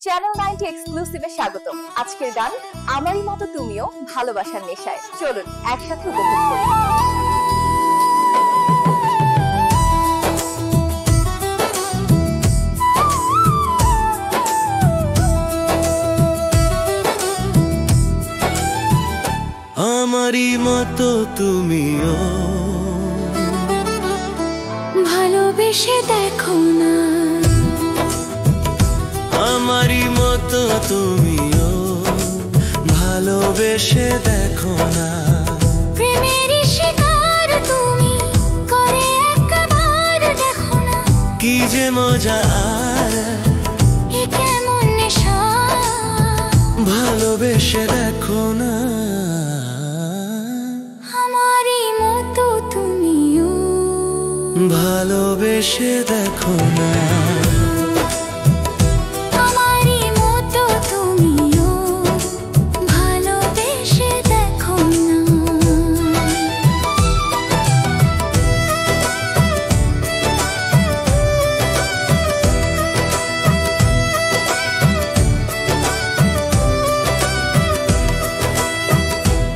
Channel 90 এক্সক্লুসিভে স্বাগতম। আজকের গান আমারই মতো তুমিও ভালোবাসার নেশায়। চলুন একসাথে উপভোগ করি। আমারই মতো তুমিও ভালোবেসে দেখো না, আমারই মতো তুমিও ভালোবেসে দেখো না। প্রেমেরই শিকার তুমি করে একবার দেখো না, কি যে মজা আর এ কেমন নেশা, ভালোবেসে দেখো না। আমারই মতো তুমিও ভালোবেসে দেখো না। আমারই মতো তুমিও ভালোবেসে দেখো না।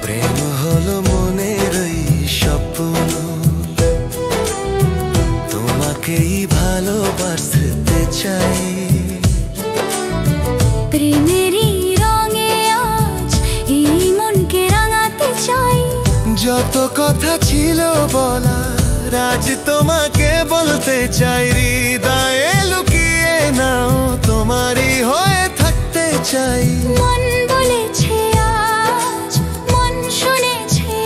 প্রেম হলো মনের ওই স্বপ্ন, তোমাকেই ভালোবাসতে চাই। প্রেমেরই রঙে আজ এই মনকে রাঙাতে চাই। যত কথা ছিল বলার আজ তোমাকে বলতে চাই। হৃদয়ে লুকিয়ে নাও, তোমারই হয়ে থাকতে চাই। মন বলেছে আজ, মন শুনেছে,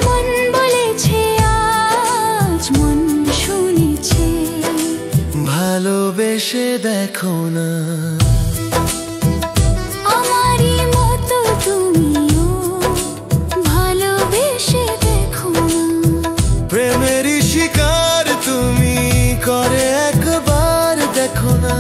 মন বলেছে আজ, মন শুনেছে। ভালোবেসে দেখো না। আমারই মতো তুমিও ভালোবেসে দেখো না। প্রেমেরই শিকার তুমি করে একবার দেখো না।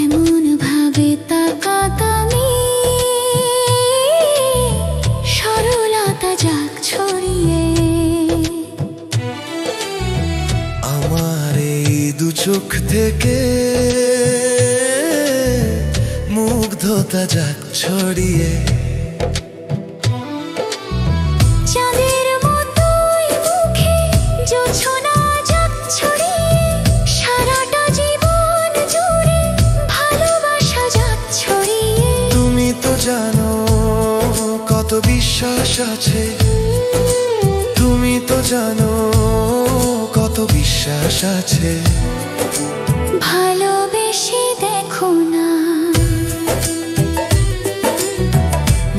এমন ভাবে তাকাতামি সরলতা যাক ছড়িয়ে। আমার এই দু চোখ থেকে মুগ্ধতা যাক ছড়িয়ে। চাঁদের মতোই মুখে জোছনা যাক ছড়িয়ে। সারাটা জীবন জুড়ে ভালোবাসা যাক ছড়িয়ে। তুমি তো জানো কত বিশ্বাস আছে, তুমি তো জানো কত বিশ্বাস আছে। ভালোবেসে দেখো না।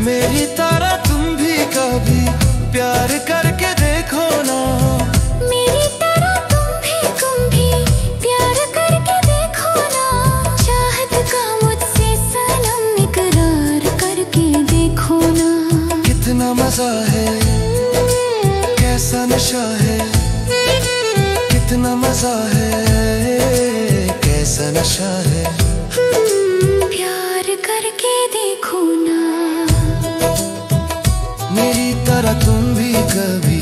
मेरी तरह तुम भी कभी प्यार करके देखो ना। मेरी तरह तुम भी प्यार करके देखो ना। चाहत का मुझसे सनम इकरार करके देखो ना। कितना मजा है, कैसा नशा है, कितना मजा है, कैसा नशा है। प्यार करके देखो ना। मेरी तरह तुम भी कभी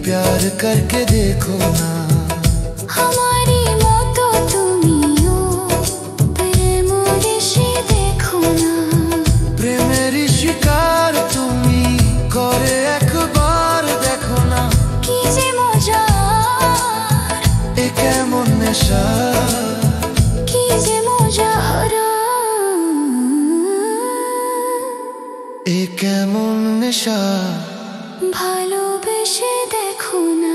प्यार करके देखो ना। हमारी মতো তুমিও প্রেমদেশে দেখো না। প্রেমেরই শিকার তুমি করে একবার দেখো না। কি যে মজা, এ কেমন নেশা, কি যে মজা, এ কেমন নেশা। ভালোবেসে দেখো না।